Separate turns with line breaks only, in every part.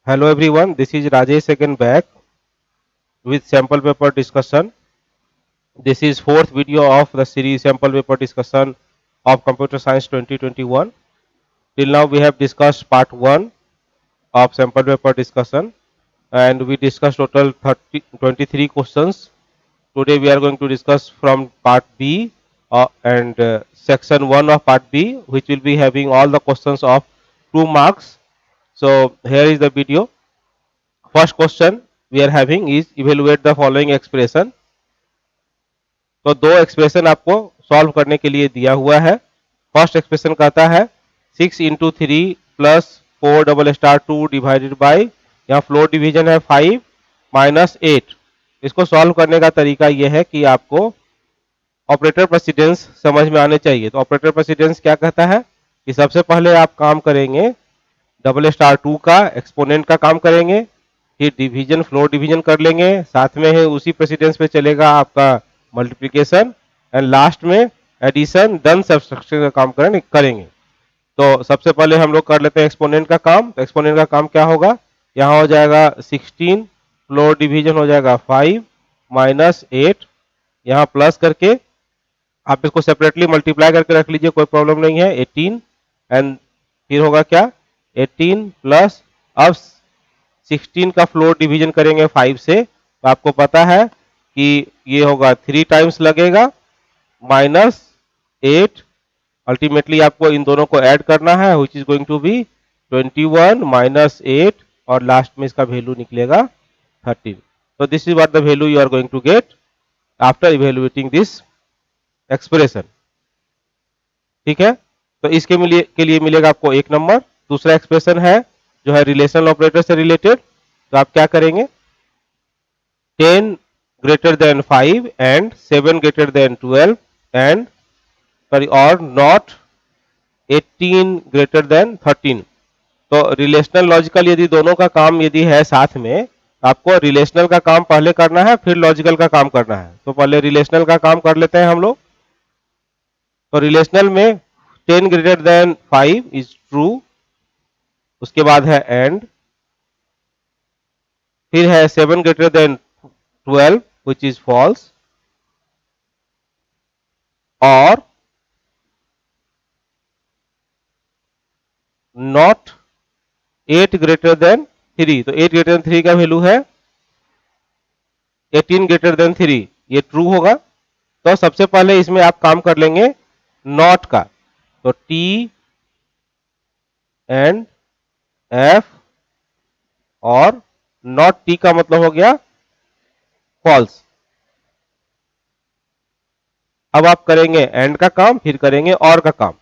Hello everyone, this is Rajesh again back with sample paper discussion. This is fourth video of the series sample paper discussion of Computer Science 2021. Till now we have discussed part 1 of sample paper discussion and we discussed total 23 questions. Today we are going to discuss from part B and section 1 of part B, which will be having all the questions of 2 marks. So here is the video. First question we are having is evaluate the following expression. तो दो expression आपको solve करने के लिए दिया हुआ है. First expression कहता है 6 into 3 plus 4 double star 2 divided by, यहाँ फ्लोर डिवीजन है 5 माइनस 8. इसको सॉल्व करने का तरीका यह है कि आपको ऑपरेटर प्रेसिडेंस समझ में आने चाहिए. तो ऑपरेटर प्रेसिडेंस क्या कहता है कि सबसे पहले आप काम करेंगे डबल स्टार 2 का एक्सपोनेंट का काम करेंगे, फिर डिवीजन फ्लोर डिवीजन कर लेंगे, साथ में है उसी प्रेसिडेंस पे चलेगा आपका मल्टीप्लिकेशन एंड लास्ट में एडिशन डन सब्सट्रैक्शन का काम करेंगे. तो सबसे पहले हम लोग कर लेते हैं एक्सपोनेंट का काम. तो एक्सपोनेंट का काम क्या होगा, यहाँ हो जाएगा 16, फ्लोर डिवीजन हो जाएगा 5 माइनस 8, यहाँ प्लस करके आप इसको सेपरेटली मल्टीप्लाई करके रख लीजिए, कोई प्रॉब्लम नहीं है, 18 एंड फिर होगा क्या 18 प्लस, अब 16 का फ्लोर डिवीजन करेंगे 5 से, तो आपको पता है कि ये होगा 3 टाइम्स लगेगा माइनस 8. अल्टीमेटली आपको इन दोनों को ऐड करना है which is going to be 21 minus 8 और लास्ट में इसका वैल्यू निकलेगा 13. तो this is what the value you are going to get after evaluating this expression. ठीक है, तो इसके के लिए मिलेगा आपको 1 नंबर. दूसरा एक्सप्रेशन है जो है रिलेशनल ऑपरेटर से रिलेटेड. तो आप क्या करेंगे 10 greater than 5 and 7 greater than 12 and sorry और नॉट 18 ग्रेटर देन 13. तो रिलेशनल लॉजिकल यदि दोनों का काम यदि है साथ में, आपको रिलेशनल का काम पहले करना है फिर लॉजिकल का काम करना है. तो पहले रिलेशनल का काम कर लेते हैं हम लोग. तो रिलेशनल में 10 ग्रेटर देन 5 इज ट्रू, उसके बाद है एंड, फिर है 7 greater than 12 which is false, और not 8 ग्रेटर देन 3. तो 8 ग्रेटर देन 3 का वैल्यू है 18 ग्रेटर देन 3, ये ट्रू होगा. तो सबसे पहले इसमें आप काम कर लेंगे नॉट का. तो T एंड F और नॉट T का मतलब हो गया फॉल्स. अब आप करेंगे एंड का काम, फिर करेंगे और का काम.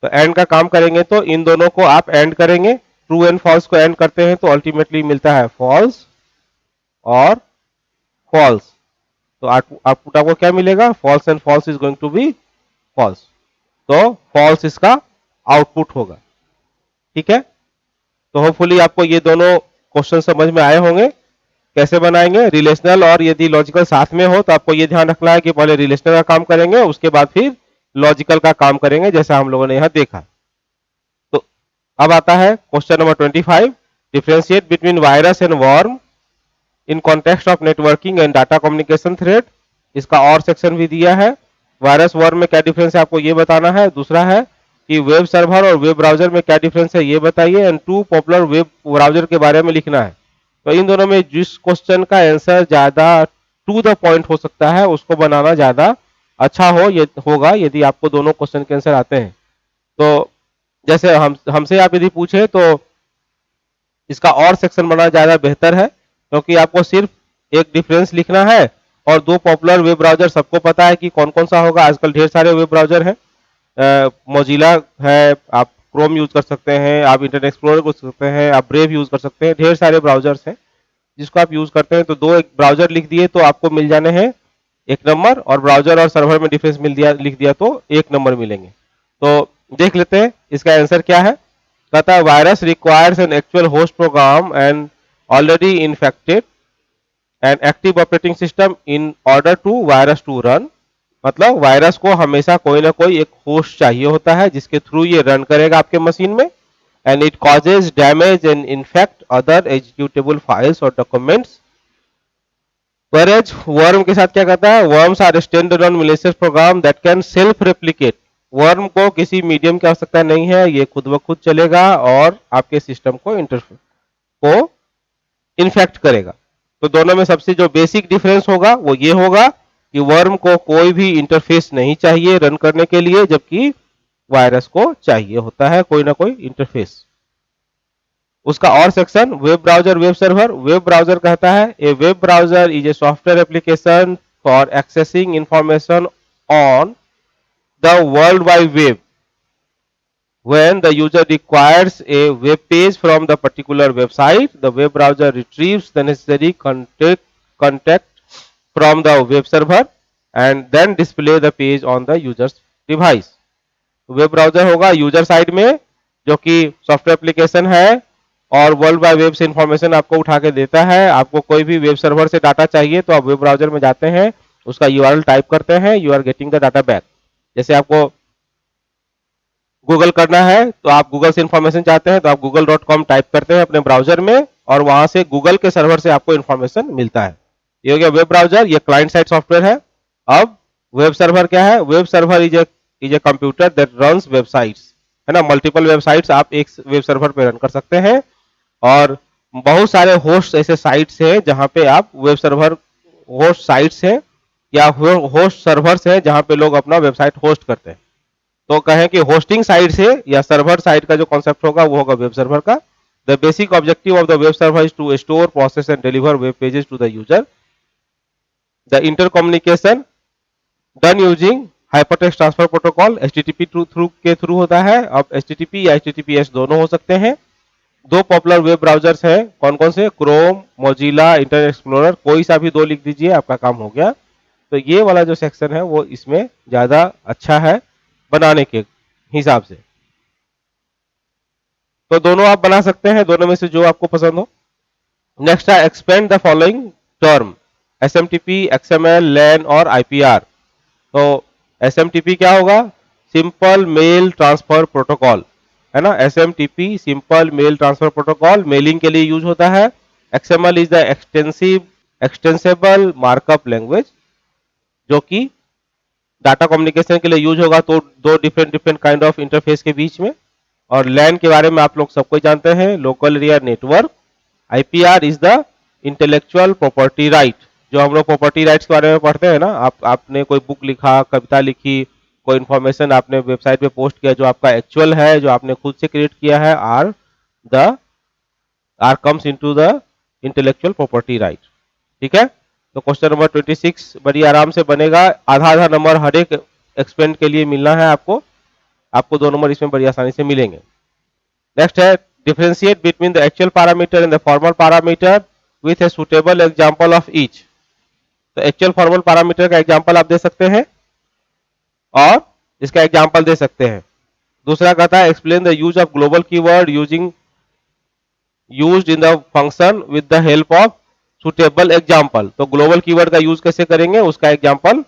तो एंड का काम करेंगे तो इन दोनों को आप एंड करेंगे, ट्रू एंड फॉल्स को एंड करते हैं तो अल्टीमेटली मिलता है फॉल्स और फॉल्स. तो आउटपुट आपको क्या मिलेगा, false and false is going to be false. तो फॉल्स इसका आउटपुट होगा. ठीक है, तो होपफुली आपको ये दोनों क्वेश्चन समझ में आए होंगे. कैसे बनाएंगे रिलेशनल और यदि लॉजिकल साथ में हो तो आपको ये ध्यान रखना है कि पहले रिलेशनल का काम करेंगे उसके बाद फिर लॉजिकल का काम करेंगे, जैसा हम लोगों ने यहां देखा. तो अब आता है question number 25, differentiate between virus and worm in context of networking and data communication thread. इसका और सेक्शन भी दिया है. वायरस वर्म में क्या डिफरेंस है आपको ये बताना है. दूसरा है कि वेब सर्वर और वेब ब्राउजर में क्या डिफरेंस है ये बताइए, एंड 2 पॉपुलर वेब ब्राउजर के बारे में लिखना है. तो इन दोनों में जिस क्वेश्चन का आंसर ज्यादा टू द पॉइंट हो सकता है उसको बनाना ज्यादा अच्छा होगा यदि आपको दोनों क्वेश्चन के आंसर आते हैं. तो जैसे हमसे आप यदि पूछे तो इसका और सेक्शन बनाना ज्यादा बेहतर है, क्योंकि आपको सिर्फ एक डिफरेंस लिखना है और 2 पॉपुलर वेब ब्राउजर सबको पता है कि कौन कौन सा होगा. आजकल ढेर सारे वेब ब्राउजर हैं. मोजिला है, आप क्रोम यूज कर सकते हैं, आप इंटरनेट एक्सप्लोरर कर सकते हैं, आप ब्रेव यूज कर सकते हैं. ढेर सारे ब्राउजर्स हैं जिसको आप यूज करते हैं. तो 2 एक ब्राउजर लिख दिए तो आपको मिल जाने हैं 1 नंबर, और ब्राउजर और सर्वर में डिफरेंस लिख दिया तो 1 नंबर मिलेंगे. तो देख लेते हैं इसका आंसर क्या है. कहता है virus requires an actual host program and already infected an active operating system in order to virus to run. मतलब वायरस को हमेशा कोई ना कोई एक होस्ट चाहिए होता है जिसके थ्रू ये रन करेगा आपके मशीन में. and it causes damage and infect other executable files or documents. Whereas worm के साथ क्या करता है, worms are standalone malicious program that can self replicate. Worm को किसी मीडियम की आवश्यकता नहीं है, ये खुद ब खुद चलेगा और आपके सिस्टम को को इन्फेक्ट करेगा। तो दोनों में सबसे जो बेसिक डिफरेंस होगा वो ये होगा कि वर्म को कोई भी इंटरफेस नहीं चाहिए रन करने के लिए, जबकि वायरस को चाहिए होता है कोई ना कोई इंटरफेस। उसका और section web browser web server. Web browser कहता है a web browser is a software application for accessing information on the world wide web when the user requires a web page from the particular website, the web browser retrieves the necessary contact from the web server and then display the page on the user's device. Web browser होगा user side में जो कि software application है और world wide web से information आपको उठा के देता है। आपको कोई भी वेब सर्वर से डाटा चाहिए तो आप वेब ब्राउजर में जाते हैं, उसका यूआरएल टाइप करते हैं, you are getting the data back. जैसे आपको गूगल करना है तो आप गूगल से इंफॉर्मेशन चाहते हैं तो आप google.com टाइप करते हैं अपने ब्राउजर में और वहां से गूगल के सर्वर से आपको इंफॉर्मेशन मिलता है। ये हो गया वेब ब्राउजर, ये क्लाइंट साइड सॉफ्टवेयर है। अब वेब सर्वर क्या है? Web server is a computer that runs websites, है ना। मल्टीपल वेबसाइट्स आप एक वेब सर्वर पे रन कर सकते हैं और बहुत सारे होस्ट ऐसे साइट्स हैं जहां पे आप वेब सर्वर होस्ट साइट्स हैं या होस्ट सर्वर्स हैं जहां पे लोग अपना वेबसाइट होस्ट करते हैं। तो कहें कि होस्टिंग साइड से या सर्वर साइड का जो कॉन्सेप्ट होगा वो होगा वेब सर्वर का। The basic objective of the web server is to store process and deliver web pages to the user. The inter communication done using hypertext transfer protocol HTTP के through होता है। अब HTTP या HTTPS दोनों हो सकते हैं। दो पॉपुलर वेब ब्राउजर्स हैं, कौन कौन से? Chrome, Mozilla, internet explorer. कोई सा भी दो लिख दीजिए, आपका काम हो गया। तो ये वाला जो सेक्शन है वो इसमें ज्यादा अच्छा है बनाने के हिसाब से। तो दोनों आप बना सकते हैं, दोनों में से जो आपको पसंद हो। नेक्स्ट है expand the following term, SMTP, XML, LAN और आईपीआर। तो एसएमटीपी क्या होगा? सिंपल मेल ट्रांसफर प्रोटोकॉल, है ना। SMTP simple mail transfer protocol mailing के लिए यूज होता है। XML is the extensible markup language जो कि डाटा कम्युनिकेशन के लिए यूज होगा, तो दो डिफरेंट काइंड ऑफ इंटरफेस के बीच में। और लैन के बारे में आप लोग सबको जानते हैं, local area network. IPR is the intellectual property right, जो हम लोग प्रॉपर्टी राइट्स के बारे में पढ़ते हैं ना। आपने कोई बुक लिखा, कविता लिखी, कोई इंफॉर्मेशन आपने वेबसाइट पे पोस्ट किया, जो आपका एक्चुअल है, जो आपने खुद से क्रिएट किया है, are comes into the intellectual property right. ठीक है। तो क्वेश्चन नंबर 26 बड़ी आराम से बनेगा। आधा आधा नंबर हर एक एक्सपेंड के लिए मिलना है आपको। आपको 2 नंबर इसमें बड़ी आसानी से मिलेंगे। नेक्स्ट है differentiate between the actual parameter and the formal parameter with a suitable example of each. तो एक्चुअल फॉर्मल पैरामीटर का एग्जांपल आप दे सकते हैं और इसका एग्जांपल दे सकते हैं। दूसरा कहता है explain the use of global keyword used in the function with the help of suitable example. तो ग्लोबल कीवर्ड का यूज कैसे करेंगे, उसका एग्जाम्पल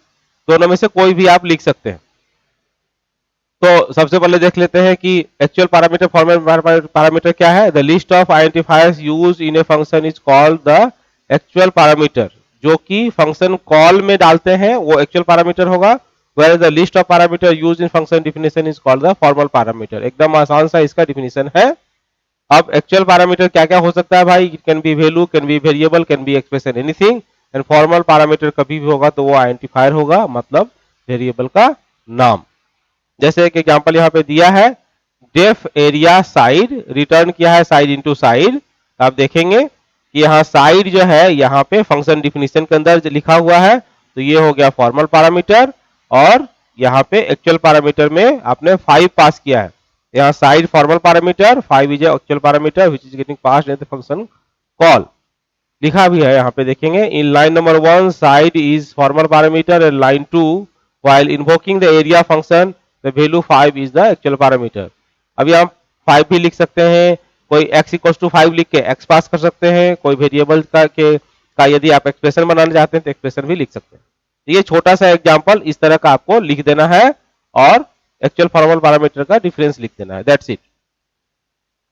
दोनों में से कोई भी आप लिख सकते हैं। तो सबसे पहले देख लेते हैं कि एक्चुअल पैरामीटर फॉर्मल पैरामीटर क्या है। The list of identifiers used in a function is called the actual parameter. जो कि फंक्शन कॉल में डालते हैं वो एक्चुअल पैरामीटर होगा। Where the list of parameter used in function definition is called the formal parameter. एकदम आसान सा इसका डिफिनेशन है। अब एक्चुअल पैरामीटर क्या क्या हो सकता है भाई? It can be value, can be variable, can be expression, anything. And formal parameter कभी भी होगा तो वो आइडेंटिफायर होगा, मतलब वेरिएबल का नाम। जैसे एक एग्जांपल यहाँ पे दिया है, डेफ एरिया साइड, रिटर्न किया है साइड इनटू साइड। आप देखेंगे कि यहाँ साइड जो है यहाँ पे फंक्शन डिफिनेशन के अंदर लिखा हुआ है, तो ये हो गया फॉर्मल पैरामीटर। और यहाँ पे एक्चुअल पैरामीटर में आपने 5 पास किया है। यहाँ side formal parameter, 5 is actual parameter which is getting passed in the function call. लिखा भी है यहाँ पे देखेंगे, in line number 1 side is formal parameter and line 2 while invoking the area function the value 5 is the actual parameter. अब यहाँ 5 भी लिख सकते हैं, कोई x इक्वल्स टू 5 लिख के x पास कर सकते हैं। कोई वेरिएबल का यदि आप एक्सप्रेशन बनाना चाहते हैं तो एक्सप्रेशन भी लिख सकते हैं। ये छोटा सा एग्जाम्पल इस तरह का आपको लिख देना है और एक्चुअल फॉर्मल पैरामीटर का डिफरेंस लिख देना है, दैट्स इट।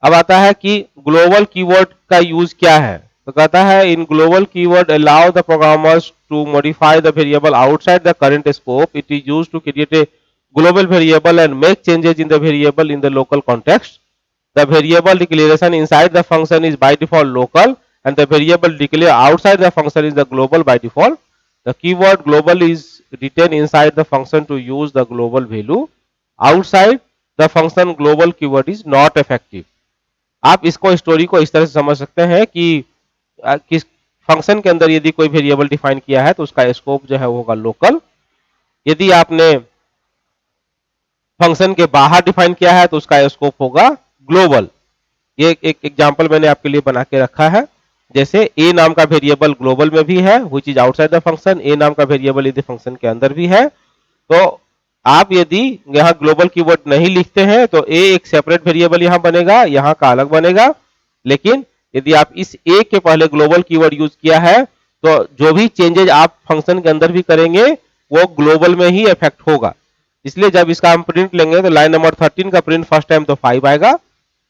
अब आता है कि ग्लोबल कीवर्ड का यूज क्या है। तो कहता है in global keyword allow the programmers to modify the variable outside the current scope. It is used to create a global variable and make changes in the variable in the local context. The variable declaration inside the function is by default local and the variable declared outside the function is the global by default. The keyword global is written inside the function to use the global value. Outside the function global keyword is not effective. आप इसको story को इस तरह से समझ सकते हैं कि किस फंक्शन के अंदर यदि कोई वेरिएबल डिफाइन किया है तो उसका स्कोप जो है वो होगा लोकल। यदि आपने फंक्शन के बाहर डिफाइन किया है तो उसका स्कोप होगा ग्लोबल। ये एक एग्जांपल मैंने आपके लिए बना के रखा है। जैसे ए नाम का वेरिएबल ग्लोबल में भी है which is outside the function, a नाम का वेरिएबल यदि फंक्शन के अंदर भी है तो आप यदि यहाँ ग्लोबल कीवर्ड नहीं लिखते हैं तो ए एक सेपरेट वेरिएबल यहाँ बनेगा, यहाँ का अलग बनेगा। लेकिन यदि आप इस ए के पहले ग्लोबल कीवर्ड यूज किया है तो जो भी चेंजेज आप फंक्शन के अंदर भी करेंगे वो ग्लोबल में ही इफेक्ट होगा। इसलिए जब इसका हम प्रिंट लेंगे तो लाइन नंबर 13 का प्रिंट फर्स्ट टाइम तो 5 आएगा,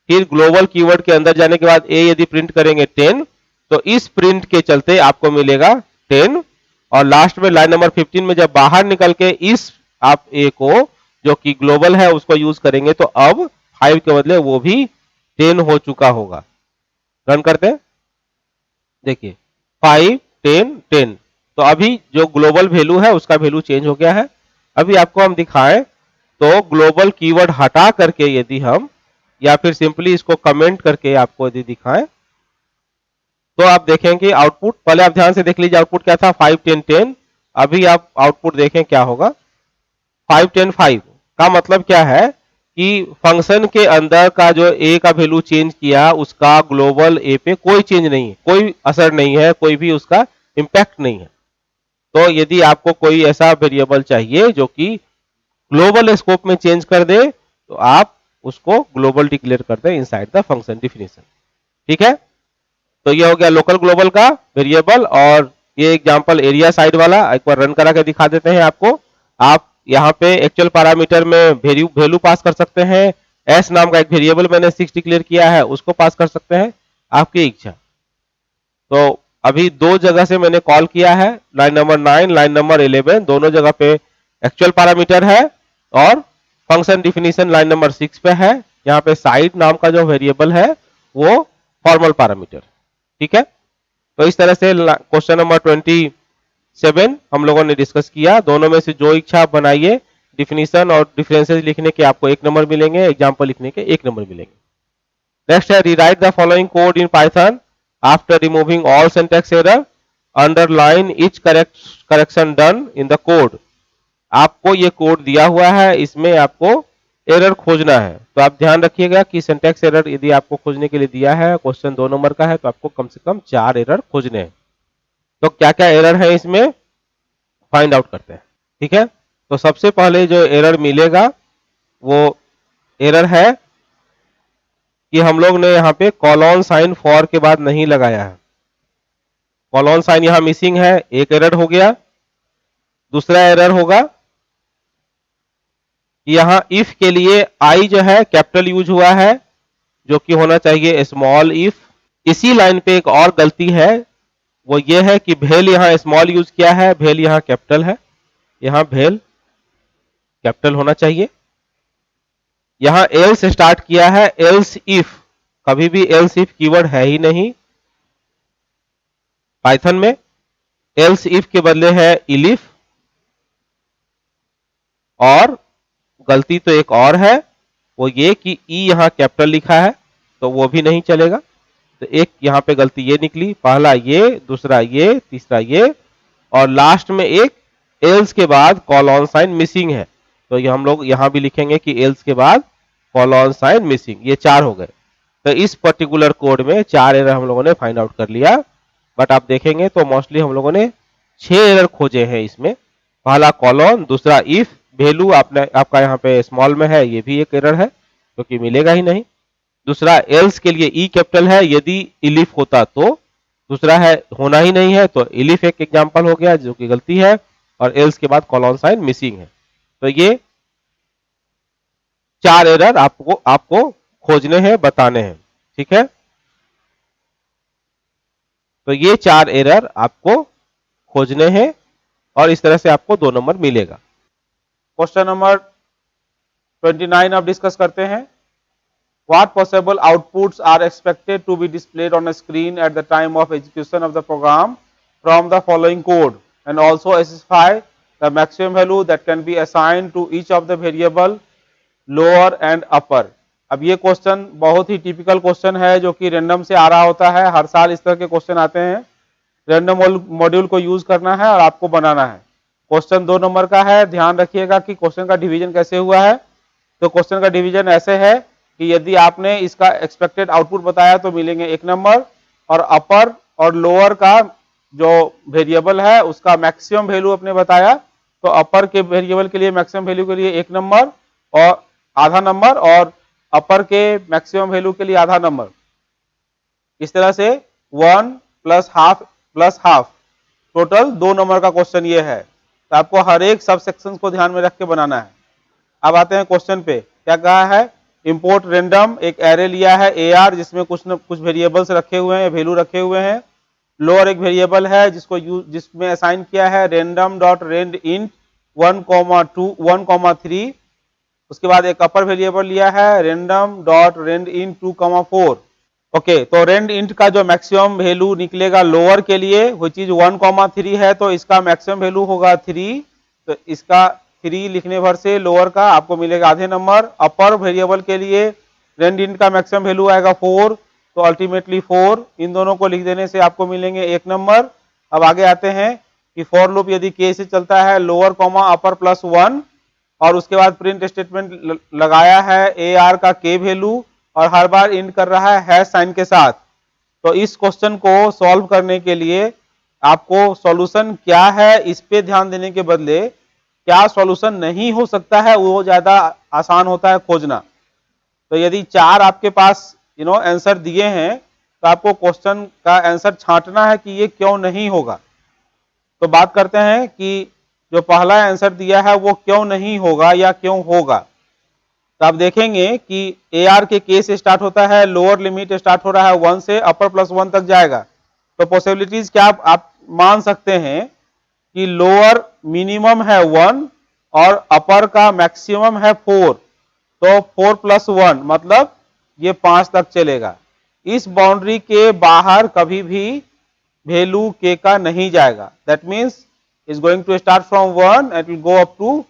फिर ग्लोबल कीवर्ड के अंदर जाने के बाद ए यदि प्रिंट करेंगे 10 तो इस प्रिंट के चलते आपको मिलेगा 10 और लास्ट में लाइन नंबर 15 में जब बाहर निकल के इस आप ए को जो कि ग्लोबल है उसको यूज करेंगे तो अब 5 के बदले वो भी 10 हो चुका होगा। रन करते हैं, देखिए 5 10 10 तो अभी जो ग्लोबल वैल्यू है उसका वैल्यू चेंज हो गया है। अभी आपको हम दिखाएं तो ग्लोबल कीवर्ड हटा करके यदि हम या फिर सिंपली इसको कमेंट करके आपको यदि दिखाएं तो आप देखेंगे आउटपुट, पहले आप ध्यान से देख लीजिए आउटपुट क्या था 5 10 10। अभी आप आउटपुट देखें क्या होगा 5 10 5 का मतलब क्या है कि फंक्शन के अंदर का जो ए का वैल्यू चेंज किया उसका ग्लोबल ए पे कोई चेंज नहीं है, कोई असर नहीं है, कोई भी उसका इंपैक्ट नहीं है। तो यदि आपको कोई ऐसा वेरिएबल चाहिए जो कि ग्लोबल स्कोप में चेंज कर दे तो आप उसको ग्लोबल डिक्लेयर कर दें इनसाइड द फंक्शन डिफिनेशन। ठीक है, तो ये हो गया लोकल ग्लोबल का वेरिएबल। और ये एग्जांपल एरिया साइड वाला एक बार रन करा के दिखा देते हैं आपको। आप यहाँ पे एक्चुअल पैरामीटर में वैल्यू पास कर सकते हैं, एस नाम का एक वेरिएबल मैंने 6 डिक्लेयर किया है उसको पास कर सकते हैं, आपकी इच्छा। तो अभी दो जगह से मैंने कॉल किया है, लाइन नंबर 9 लाइन नंबर 11 दोनों जगह पे एक्चुअल पैरामीटर है और फंक्शन डिफिनीशन लाइन नंबर 6 पे है। यहाँ पे साइड नाम का जो वेरिएबल है वो फॉर्मल पैरामीटर। ठीक है, तो इस तरह से क्वेश्चन नंबर 27 हम लोगों ने डिस्कस किया। दोनों में से जो इच्छा आप बनाइए, डिफिनीशन और डिफरेंसेस लिखने के आपको 1 नंबर मिलेंगे, एग्जाम्पल लिखने के 1 नंबर मिलेंगे। नेक्स्ट है rewrite the following code in Python after removing all syntax error, underline each correction done in the code। आपको ये कोड दिया हुआ है, इसमें आपको एरर खोजना है। तो आप ध्यान रखिएगा कि सिंटैक्स एरर यदि आपको खोजने के लिए दिया है, क्वेश्चन 2 नंबर का है तो आपको कम से कम 4 एरर खोजने हैं। तो क्या क्या एरर है इसमें फाइंड आउट करते हैं। ठीक है, तो सबसे पहले जो एरर मिलेगा वो एरर है कि हम लोग ने यहाँ पे कॉलन साइन फॉर के बाद नहीं लगाया है, कॉलन साइन यहाँ मिसिंग है, एक एरर हो गया। दूसरा एरर होगा कि यहाँ इफ के लिए आई जो है कैपिटल यूज हुआ है जो कि होना चाहिए स्मॉल इफ। इसी लाइन पे एक और गलती है, वो ये है कि भेल यहाँ स्मॉल यूज किया है, भेल यहाँ कैपिटल है, यहाँ भेल कैपिटल होना चाहिए। यहाँ एल्स स्टार्ट किया है, एल्स इफ, कभी भी एल्स इफ कीवर्ड है ही नहीं पाइथन में। एल्स इफ के बदले है इलिफ। और गलती तो एक और है, वो ये कि ई यहाँ कैपिटल लिखा है तो वो भी नहीं चलेगा। तो एक यहाँ पे गलती ये निकली, पहला ये, दूसरा ये, तीसरा ये और लास्ट में एक एल्स के बाद कॉलन साइन मिसिंग है। तो ये हम लोग यहाँ भी लिखेंगे कि एल्स के बाद कॉलन साइन मिसिंग, ये 4 हो गए। तो इस पर्टिकुलर कोड में 4 एरर हम लोगों ने फाइंड आउट कर लिया। बट आप देखेंगे तो मोस्टली हम लोगों ने 6 एरर खोजे हैं इसमें। पहला कॉलन, दूसरा इफ, वैल्यू आपका यहाँ पे स्मॉल में है, ये भी एक एरर है क्योंकि मिलेगा ही नहीं। दूसरा एल्स के लिए ई कैपिटल है, यदि इलिफ होता तो। दूसरा है होना ही नहीं है तो इलिफ एक एग्जांपल हो गया जो कि गलती है, और एल्स के बाद कॉलन साइन मिसिंग है। तो ये 4 एरर आपको खोजने हैं, बताने हैं। ठीक है, तो ये 4 एरर आपको खोजने हैं और इस तरह से आपको 2 नंबर मिलेगा। क्वेश्चन नंबर 29 अब डिस्कस करते हैं। What possible outputs are expected to be displayed on a screen at the time of execution of the program from the following code, and also specify the maximum value that can be assigned to each of the variable lower and upper। अब ये question बहुत ही typical question है जो कि random से आ रहा होता है, हर साल इस तरह के क्वेश्चन आते हैं। रैंडम मॉड्यूल को यूज करना है और आपको बनाना है। क्वेश्चन 2 नंबर का है, ध्यान रखिएगा कि क्वेश्चन का डिवीजन कैसे हुआ है। तो क्वेश्चन का डिवीजन ऐसे है कि यदि आपने इसका एक्सपेक्टेड आउटपुट बताया तो मिलेंगे 1 नंबर, और अपर और लोअर का जो वेरिएबल है उसका मैक्सिमम वैल्यू आपने बताया तो अपर के वेरिएबल के लिए मैक्सिमम वैल्यू के लिए 1 नंबर और आधा नंबर, और अपर के मैक्सिमम वैल्यू के लिए आधा नंबर। इस तरह से 1 प्लस हाफ टोटल 2 नंबर का क्वेश्चन ये है। तो आपको हर एक सब सेक्शन को ध्यान में रख के बनाना है। अब आते हैं क्वेश्चन पे, क्या कहा है, इंपोर्ट रेंडम, एक एरे लिया है AR जिसमें कुछ वेरिएबल्स रखे हुए हैं, वैल्यू रखे हुए हैं। लोअर एक वेरिएबल है जिसमें असाइन किया है रेंडम डॉट रेंड इंट 1,2 1,3। उसके बाद एक अपर वेरिएबल लिया है random dot rand int 2,4। Okay, तो रेंड इंट का जो मैक्सिमम वैल्यू निकलेगा लोअर के लिए वो चीज 1,3 है, तो इसका मैक्सिमम वैल्यू होगा 3। तो इसका 3 लिखने भर से लोअर का आपको मिलेगा आधे नंबर। अपर वेरिएबल के लिए रेंड इंट का मैक्सिमम वैल्यू आएगा 4, तो अल्टीमेटली 4। इन दोनों को लिख देने से आपको मिलेंगे 1 नंबर। अब आगे आते हैं कि फॉर लूप यदि के से चलता है लोअर कॉमा अपर प्लस 1, और उसके बाद प्रिंट स्टेटमेंट लगाया है AR का के वैल्यू और हर बार इंड कर रहा है हैश साइन के साथ। तो इस क्वेश्चन को सॉल्व करने के लिए आपको सॉल्यूशन क्या है इस पे ध्यान देने के बदले क्या सॉल्यूशन नहीं हो सकता है वो ज्यादा आसान होता है खोजना। तो यदि 4 आपके पास आंसर दिए हैं तो आपको क्वेश्चन का आंसर छांटना है कि ये क्यों नहीं होगा। तो बात करते हैं कि जो पहला आंसर दिया है वो क्यों नहीं होगा या क्यों होगा। तो आप देखेंगे कि AR के से स्टार्ट होता है, लोअर लिमिट स्टार्ट हो रहा है 1 से, अपर प्लस 1 तक जाएगा। तो पॉसिबिलिटीज क्या आप मान सकते हैं कि लोअर मिनिमम है 1 और अपर का मैक्सिमम है 4, तो 4 प्लस 1 मतलब ये 5 तक चलेगा। इस बाउंड्री के बाहर कभी भी वैल्यू के का नहीं जाएगा। That means is going to start from 1 and will go up to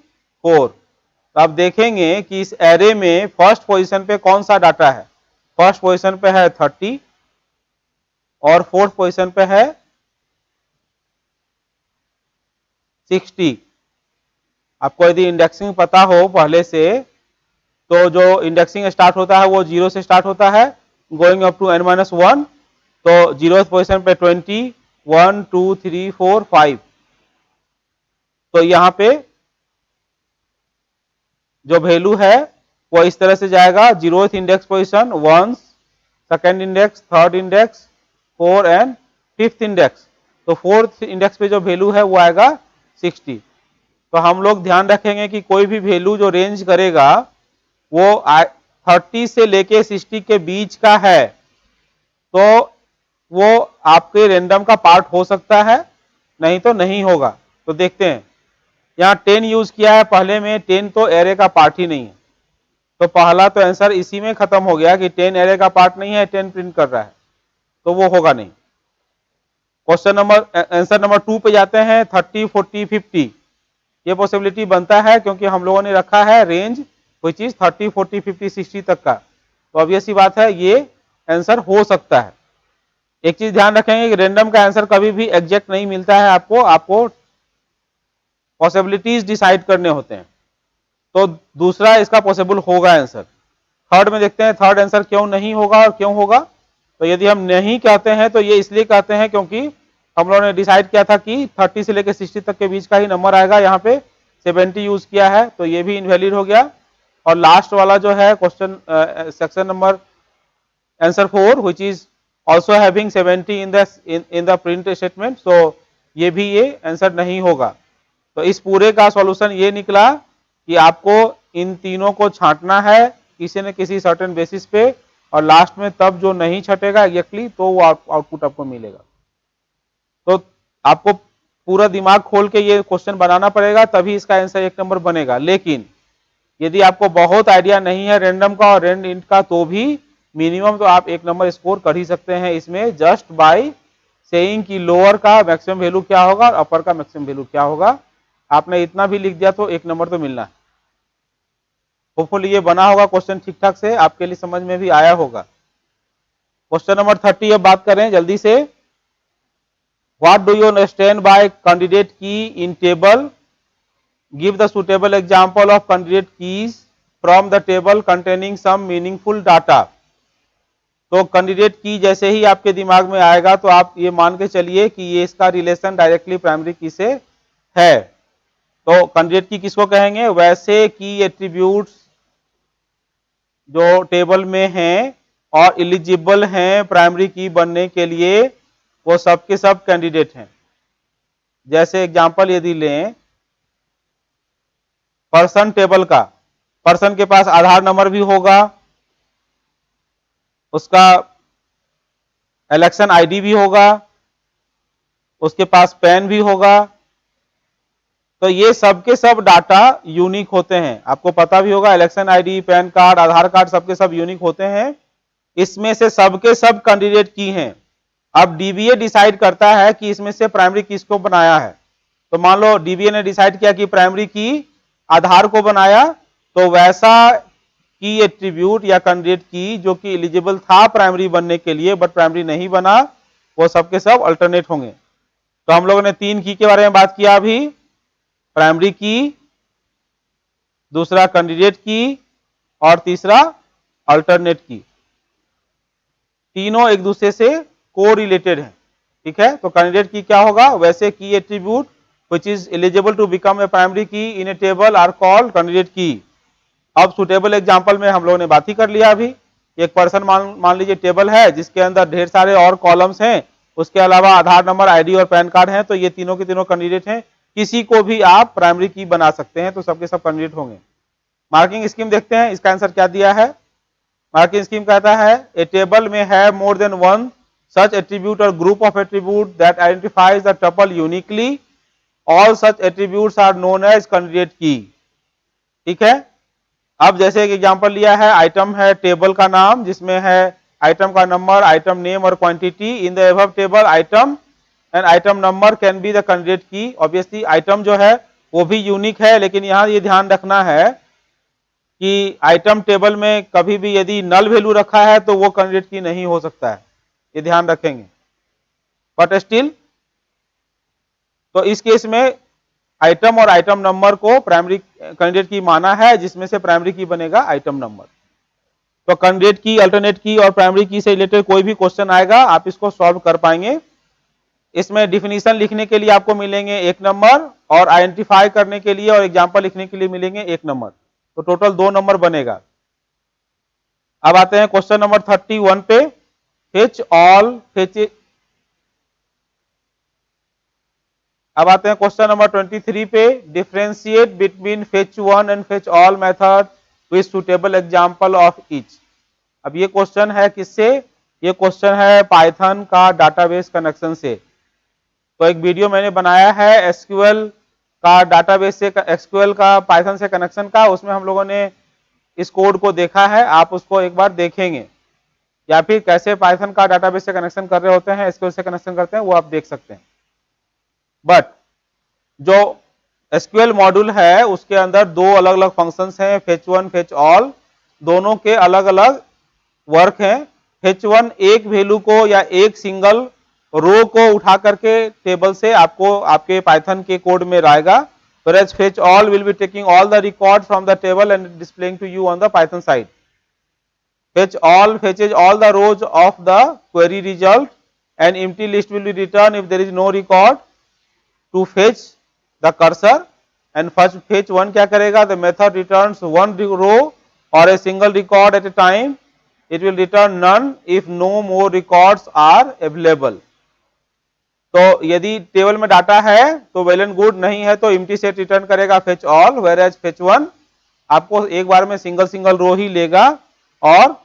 4। तो आप देखेंगे कि इस एरे में फर्स्ट पोजीशन पे कौन सा डाटा है। फर्स्ट पोजीशन पे है 30 और फोर्थ पोजीशन पे है 60। आपको यदि इंडेक्सिंग पता हो पहले से तो जो इंडेक्सिंग स्टार्ट होता है वो 0 से स्टार्ट होता है गोइंग अप टू n-1। तो 0th पोजीशन पे 20, 1 2 3 4 5। तो यहां पे जो वैल्यू है वो इस तरह से जाएगा, 0th index position 1, second index, third index, 4 and 5th index. तो 4th इंडेक्स पे जो वैल्यू है वो आएगा 60। तो हम लोग ध्यान रखेंगे कि कोई भी वैल्यू जो रेंज करेगा वो 30 से लेके 60 के बीच का है तो वो आपके रैंडम का पार्ट हो सकता है, नहीं तो नहीं होगा। तो देखते हैं, यहाँ 10 यूज किया है पहले में, 10 तो एरे का पार्ट ही नहीं है। तो पहला तो आंसर इसी में खत्म हो गया कि 10 एरे का पार्ट नहीं है, 10 प्रिंट कर रहा है, तो वो होगा नहीं। क्वेश्चन नंबर आंसर नंबर 2 पे जाते हैं। 30 40 50 ये पॉसिबिलिटी बनता है क्योंकि हम लोगों ने रखा है रेंज कोई चीज 30 40 50 60 तक का। तो ऑब्वियस सी बात है ये आंसर हो सकता है। एक चीज ध्यान रखेंगे कि रैंडम का आंसर कभी भी एग्जैक्ट नहीं मिलता है, आपको पॉसिबिलिटीज डिसाइड करने होते हैं। तो दूसरा इसका पॉसिबल होगा आंसर। थर्ड में देखते हैं थर्ड आंसर क्यों नहीं होगा और क्यों होगा। तो यदि हम नहीं कहते हैं तो ये इसलिए कहते हैं क्योंकि हम लोगों ने डिसाइड किया था कि 30 से लेकर 60 तक के बीच का ही नंबर आएगा, यहाँ पे 70 यूज किया है तो ये भी इनवैलिड हो गया। और लास्ट वाला जो है question section number answer 4 which is also having 70 in the print statement, so ये भी ये आंसर नहीं होगा। तो इस पूरे का सॉल्यूशन ये निकला कि आपको इन तीनों को छांटना है किसी न किसी सर्टेन बेसिस पे
और लास्ट में तब जो नहीं छटेगा एग्जैक्टली तो वो आउटपुट आपको मिलेगा। तो आपको पूरा दिमाग खोल के ये क्वेश्चन बनाना पड़ेगा, तभी इसका आंसर 1 नंबर बनेगा। लेकिन यदि आपको बहुत आइडिया नहीं है रैंडम का और रैंड इंट का, तो भी मिनिमम तो आप 1 नंबर स्कोर कर ही सकते हैं इसमें, जस्ट बाय सेइंग कि लोअर का मैक्सिमम वैल्यू क्या होगा और अपर का मैक्सिमम वैल्यू क्या होगा। आपने इतना भी लिख दिया तो 1 नंबर तो मिलना है। होपफुली ये बना होगा क्वेश्चन ठीक ठाक से, आपके लिए समझ में भी आया होगा। क्वेश्चन नंबर 30 अब बात करें जल्दी से। What do you understand by candidate key in table? Give the suitable example of candidate keys from the table containing some meaningful data. तो कैंडिडेट की जैसे ही आपके दिमाग में आएगा तो आप ये मान के चलिए कि ये इसका रिलेशन डायरेक्टली प्राइमरी की से है। तो कैंडिडेट की किसको कहेंगे? वैसे की एट्रीब्यूट्स जो टेबल में हैं और एलिजिबल हैं प्राइमरी की बनने के लिए, वो सबके सब कैंडिडेट हैं। जैसे एग्जांपल यदि लें पर्सन टेबल का, पर्सन के पास आधार नंबर भी होगा, उसका इलेक्शन आईडी भी होगा, उसके पास पैन भी होगा। तो ये सब के सब डाटा यूनिक होते हैं। आपको पता भी होगा इलेक्शन आईडी, पैन कार्ड, आधार कार्ड सबके सब यूनिक होते हैं। इसमें से सबके सब कैंडिडेट की हैं। अब डीबीए डिसाइड करता है कि इसमें से प्राइमरी किसको बनाया है। तो मान लो डीबीए ने डिसाइड किया कि प्राइमरी की आधार को बनाया, तो वैसा की एट्रीब्यूट या कैंडिडेट की जो कि एलिजिबल था प्राइमरी बनने के लिए बट प्राइमरी नहीं बना, वो सबके सब अल्टरनेट होंगे। तो हम लोगों ने 3 की के बारे में बात किया अभी, प्राइमरी की, दूसरा कैंडिडेट की और तीसरा अल्टरनेट की। तीनों एक दूसरे से को रिलेटेड है। ठीक है, तो कैंडिडेट की क्या होगा? वैसे की attribute which is eligible to become a primary key in a table are called candidate key। अब सुटेबल एग्जांपल में हम लोगों ने बात ही कर लिया अभी। एक पर्सन मान लीजिए टेबल है जिसके अंदर ढेर सारे और कॉलम्स हैं, उसके अलावा आधार नंबर, आईडी और पैन कार्ड हैं, तो ये तीनों के तीनों कैंडिडेट हैं। किसी को भी आप प्राइमरी की बना सकते हैं, तो सबके सब कैंडिडेट होंगे। मार्किंग स्कीम देखते हैं, इसका आंसर क्या दिया है। मार्किंग स्कीम कहता है ए टेबल में है more than one such attribute और group of attribute that identifies the tuple uniquely, all such attributes are known as candidate key. ठीक है, अब जैसे एक एग्जांपल लिया है, आइटम है टेबल का नाम जिसमें है आइटम का नंबर, आइटम नेम और quantity. In the above table item and item number can be the candidate की। ऑब्वियसली आइटम जो है वो भी यूनिक है, लेकिन यहां ये ध्यान रखना है कि आइटम टेबल में कभी भी यदि नल वैल्यू रखा है तो वो कैंडिडेट की नहीं हो सकता है, ये ध्यान रखेंगे। बट स्टिल तो इस केस में आइटम और आइटम नंबर को प्राइमरी कैंडिडेट की माना है, जिसमें से प्राइमरी की बनेगा आइटम नंबर। तो कैंडिडेट की, अल्टरनेट की और प्राइमरी की से रिलेटेड कोई भी क्वेश्चन आएगा आप इसको सॉल्व कर पाएंगे। इसमें डिफिनीशन लिखने के लिए आपको मिलेंगे 1 नंबर और आइडेंटिफाई करने के लिए और एग्जांपल लिखने के लिए मिलेंगे 1 नंबर, तो टोटल 2 नंबर बनेगा। अब आते हैं क्वेश्चन नंबर 31 पे। फेच ऑल फेच अब आते हैं क्वेश्चन नंबर 23 पे। Differentiate between fetch one and fetch all method with suitable example of each. अब ये क्वेश्चन है किससे? ये क्वेश्चन है पाइथन का डाटाबेस कनेक्शन से। तो एक वीडियो मैंने बनाया है एसक्यूएल का डाटाबेस से, एसक्यूएल का पाइथन से कनेक्शन का, उसमें हम लोगों ने इस कोड को देखा है, आप उसको एक बार देखेंगे, या फिर कैसे पाइथन का डाटाबेस से कनेक्शन कर रहे होते हैं, एसक्यूएल से कनेक्शन करते हैं, वो आप देख सकते हैं। बट जो एसक्यूएल मॉड्यूल है उसके अंदर 2 अलग अलग फंक्शंस हैं, फेच वन फेच ऑल, दोनों के अलग अलग वर्क हैं। फेच वन एक वैल्यू को या एक सिंगल रो को उठा करके टेबल से आपको आपके पाइथन के कोड में लाएगा, whereas fetch all will be taking all the record from the table and displaying to you on the Python side. Fetch all fetches all the rows of the query result and empty list will be returned if there is no record to fetch the cursor, and first fetch one क्या करेगा? The method returns one row or a single record at a time. It will return none if no more records are available. तो यदि table में data है तो well and good, नहीं है तो एम्प्टी सेट रिटर्न करेगा fetch all, whereas fetch one आपको एक बार में सिंगल सिंगल रो ही लेगा और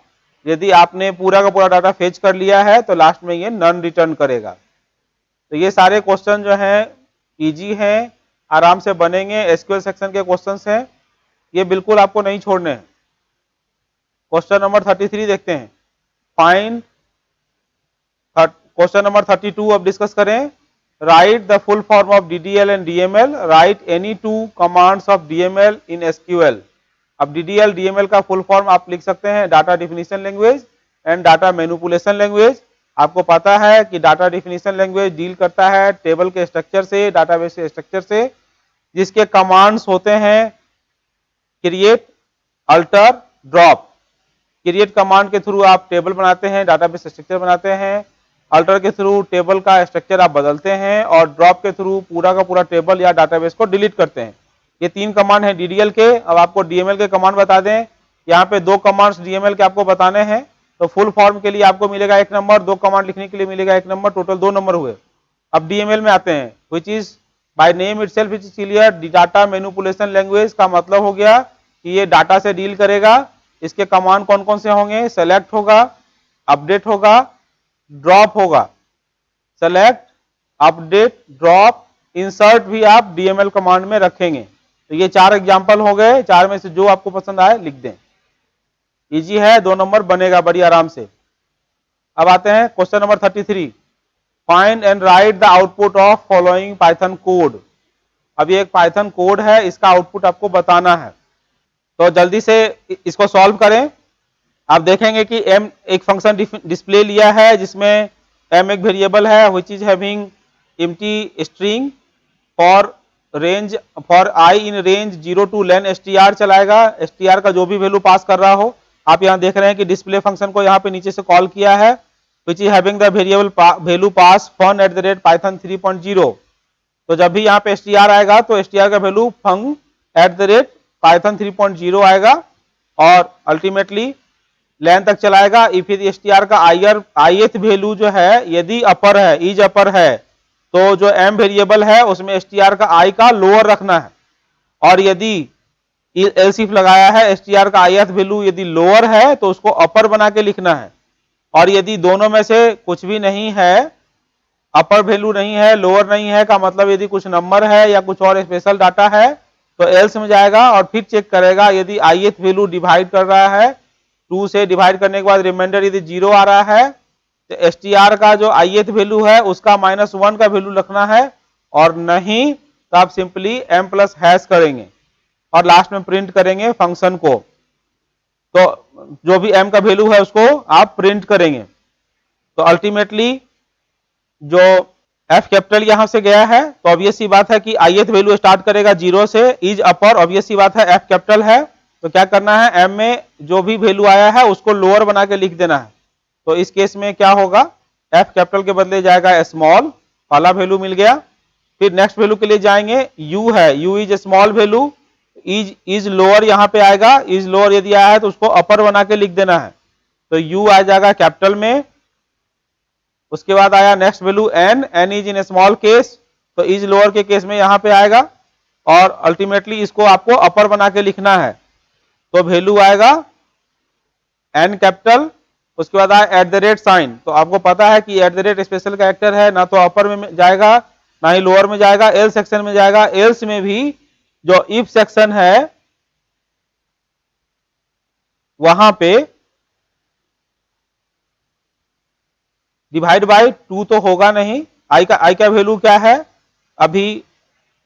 यदि आपने पूरा का पूरा डाटा फेच कर लिया है तो लास्ट में ये नन रिटर्न करेगा। तो ये सारे क्वेश्चन जो हैं इजी हैं, आराम से बनेंगे, एसक्यूएल सेक्शन के क्वेश्चंस हैं, ये बिल्कुल आपको नहीं छोड़ने हैं। क्वेश्चन नंबर 33 देखते हैं। फाइंड क्वेश्चन नंबर 32 अब डिस्कस करें। Right the full form of DDL and DML, right any two commands of DML in SQL। अब DDL DML का फुल फॉर्म आप लिख सकते हैं, data definition language and data manipulation language. आपको पता है कि डाटा डिफिनीशन लैंग्वेज डील करता है टेबल के स्ट्रक्चर से, डाटाबेस के स्ट्रक्चर से, जिसके कमांड्स होते हैं create, alter, drop. Create command के थ्रू आप टेबल बनाते हैं, डाटाबेस स्ट्रक्चर बनाते हैं, अल्टर के थ्रू टेबल का स्ट्रक्चर आप बदलते हैं, और ड्रॉप के थ्रू पूरा का पूरा टेबल या डाटाबेस को डिलीट करते हैं। ये 3 कमांड है DDL के। अब आपको DML के कमांड बता दें। यहाँ पे 2 कमांड्स DML के आपको बताने हैं, तो फुल फॉर्म के लिए आपको मिलेगा 1 नंबर, 2 कमांड लिखने के लिए मिलेगा 1 नंबर, टोटल 2 नंबर हुए। अब DML में आते हैं, which is by name itself is clear, data manipulation language का मतलब हो गया कि ये डाटा से डील करेगा। इसके कमांड कौन कौन से होंगे? सेलेक्ट होगा, अपडेट होगा, ड्रॉप होगा। सेलेक्ट, अपडेट, ड्रॉप, इंसर्ट भी आप DML कमांड में रखेंगे। तो ये 4 एग्जांपल हो गए, 4 में से जो आपको पसंद आए लिख दें। इजी है, 2 नंबर बनेगा बड़ी आराम से। अब आते हैं question number 33। Find and right the output of following Python code. अब ये एक पाइथन कोड है, इसका आउटपुट आपको बताना है, तो जल्दी से इसको सॉल्व करें। आप देखेंगे कि m एक फंक्शन डिस्प्ले लिया है जिसमें m एक वेरिएबल है which is having empty string for range for i in range 0 two lane str चलाएगा। str का जो भी वैल्यू पास कर रहा हो, आप यहाँ देख रहे हैं कि डिस्प्ले फंक्शन को यहाँ पे नीचे से कॉल किया है, which is having the variable value pass fun at the rate Python 3.0। तो जब भी यहाँ पे str आएगा तो str का वैल्यू फंग एट द रेट पाइथन 3.0 आएगा, और अल्टीमेटली लेन तक चलाएगा। इफ यदि str का ith वैल्यू जो है यदि अपर है, इज अपर है, तो जो m वेरिएबल है उसमें str का i का लोअर रखना है, और यदि एल्स इफ लगाया है str का ith वैल्यू यदि लोअर है तो उसको अपर बना के लिखना है, और यदि दोनों में से कुछ भी नहीं है, अपर वैल्यू नहीं है, लोअर नहीं है, का मतलब यदि कुछ नंबर है या कुछ और स्पेशल डाटा है तो एल्स में जाएगा और फिर चेक करेगा। यदि ith वैल्यू डिवाइड कर रहा है, 2 से डिवाइड करने के बाद रिमाइंडर यदि 0 आ रहा है तो str का जो ith वैल्यू है उसका -1 का वैल्यू रखना है, और नहीं तो आप सिंपली m प्लस हैश करेंगे और लास्ट में प्रिंट करेंगे फंक्शन को। तो जो भी m का वैल्यू है उसको आप प्रिंट करेंगे। तो अल्टीमेटली जो f कैपिटल यहां से गया है, तो ऑब्वियस सी बात है कि ith वैल्यू स्टार्ट करेगा 0 से, इज अपर, ऑब्वियस सी बात है f कैपिटल है, तो क्या करना है, m में जो भी वैल्यू आया है उसको लोअर बना के लिख देना है। तो इस केस में क्या होगा, f कैपिटल के बदले जाएगा स्मॉल, वाला वैल्यू मिल गया। फिर नेक्स्ट वैल्यू के लिए जाएंगे, u है, u is small value, is lower यहाँ पे आएगा, इज लोअर यदि आया है तो उसको अपर बना के लिख देना है, तो u आ जाएगा कैपिटल में। उसके बाद आया next value n is in small case, तो इज लोअर के केस में यहाँ पे आएगा, और अल्टीमेटली इसको आपको अपर बना के लिखना है, तो वैल्यू आएगा n कैपिटल। उसके बाद आया एट द रेट साइन, तो आपको पता है कि eight the rate special character है, ना तो अपर में जाएगा ना ही लोअर में जाएगा, एल्स सेक्शन में जाएगा। एल्स में भी जो इफ सेक्शन है वहां पे डिवाइड बाय 2 तो होगा नहीं, आई का वैल्यू क्या है अभी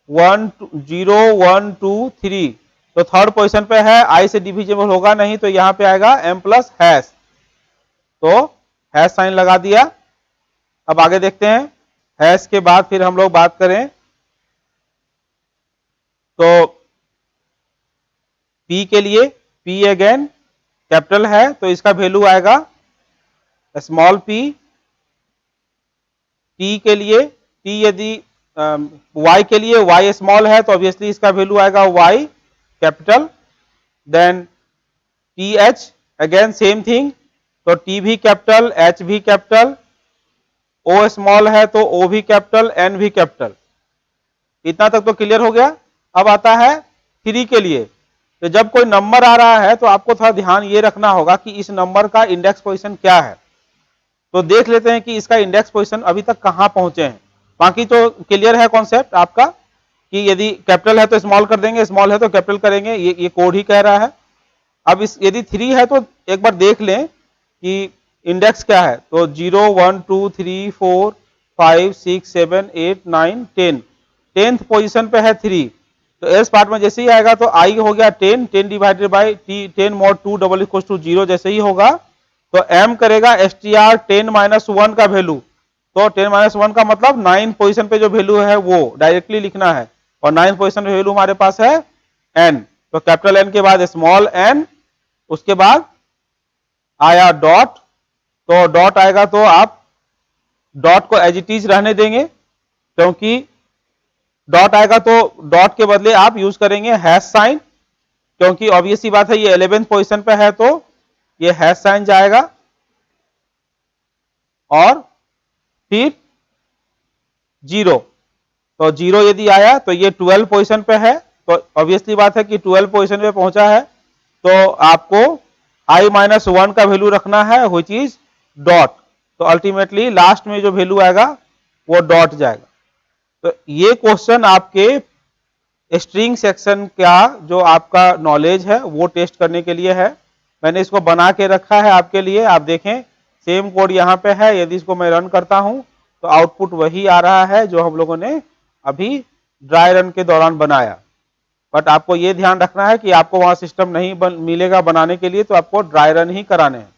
1 0 1 2 3, तो थर्ड पोजीशन पे है, आई से डिविजिबल होगा नहीं, तो यहां पे आएगा m प्लस हैश, तो हैश साइन लगा दिया। अब आगे देखते हैं, हैश के बाद फिर हम लोग बात करें तो p के लिए, p अगेन कैपिटल है तो इसका वैल्यू आएगा स्मॉल p। t के लिए, t यदि y के लिए y स्मॉल है तो ऑब्वियसली इसका वैल्यू आएगा y capital. Then th again same thing, तो t भी कैपिटल, h भी कैपिटल, o स्मॉल है तो o भी कैपिटल, n भी कैपिटल। इतना तक तो क्लियर हो गया। अब आता है 3 के लिए, तो जब कोई नंबर आ रहा है तो आपको थोड़ा ध्यान ये रखना होगा कि इस नंबर का इंडेक्स पोजीशन क्या है। तो देख लेते हैं कि इसका इंडेक्स पोजीशन अभी तक कहां पहुंचे हैं। बाकी तो क्लियर है कॉन्सेप्ट आपका कि यदि कैपिटल है तो स्मॉल कर देंगे, स्मॉल है तो कैपिटल करेंगे, ये कोड ही कह रहा है। अब इस यदि 3 है तो एक बार देख लें कि इंडेक्स क्या है। तो 0 1 2 3 4 5 6 7 8 9 10, 10th पोजीशन पे है 3। तो एस पार्ट में जैसे ही आएगा तो आई हो गया 10, 10 divided by 10 mod 2 double equal to 0 जैसे ही होगा तो एम करेगा str 10 माइनस 1 का वैल्यू। तो 10 माइनस 1 का मतलब 9 पोजीशन पे जो वैल्यू है वो डायरेक्टली लिखना है, और 9 पोजीशन पे वैल्यू हमारे पास है n। तो कैपिटल एन के बाद स्मॉल एन, उसके बाद आया डॉट। तो डॉट आएगा तो आप डॉट को एज इट इज रहने देंगे, क्योंकि डॉट आएगा तो डॉट के बदले आप यूज करेंगे हैश साइन, क्योंकि ऑब्वियस सी बात है ये 11th पोजीशन पे है तो ये हैश साइन जाएगा। और फिर 0, तो 0 यदि आया तो ये 12 पोजीशन पे है, तो ऑब्वियसली बात है कि 12 पोजीशन पे पहुंचा है तो आपको i माइनस 1 का वैल्यू रखना है व्हिच इज डॉट। तो अल्टीमेटली लास्ट में जो वैल्यू आएगा वो डॉट जाएगा। तो ये क्वेश्चन आपके स्ट्रिंग सेक्शन का जो आपका नॉलेज है वो टेस्ट करने के लिए है। मैंने इसको बना के रखा है आपके लिए, आप देखें सेम कोड यहाँ पे है। यदि इसको मैं रन करता हूं तो आउटपुट वही आ रहा है जो हम लोगों ने अभी ड्राई रन के दौरान बनाया। बट आपको ये ध्यान रखना है कि आपको वहां सिस्टम नहीं मिलेगा बनाने के लिए, तो आपको ड्राई रन ही कराने हैं,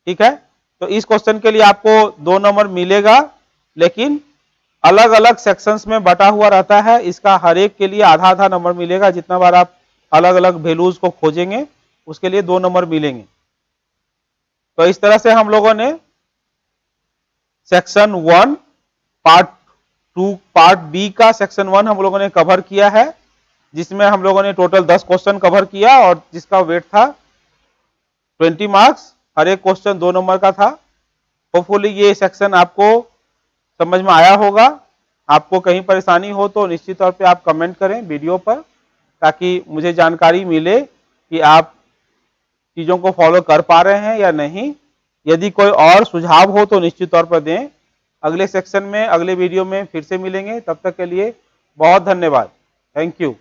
ठीक है। तो इस क्वेश्चन के लिए आपको 2 नंबर मिलेगा, लेकिन अलग अलग सेक्शंस में बटा हुआ रहता है। इसका हर एक के लिए आधा आधा नंबर मिलेगा। जितना बार आप अलग अलग वैल्यूज को खोजेंगे उसके लिए 2 नंबर मिलेंगे। तो इस तरह से हम लोगों ने सेक्शन 1 पार्ट 2 पार्ट बी का सेक्शन 1 हम लोगों ने कवर किया है, जिसमें हम लोगों ने टोटल 10 क्वेश्चन कवर किया और जिसका वेट था 20 मार्क्स। हर एक क्वेश्चन 2 नंबर का था। होपफुली ये सेक्शन आपको समझ में आया होगा। आपको कहीं परेशानी हो तो निश्चित तौर पे आप कमेंट करें वीडियो पर, ताकि मुझे जानकारी मिले कि आप चीजों को फॉलो कर पा रहे हैं या नहीं। यदि कोई और सुझाव हो तो निश्चित तौर पर दें। अगले सेक्शन में अगले वीडियो में फिर से मिलेंगे, तब तक के लिए बहुत धन्यवाद। Thank you.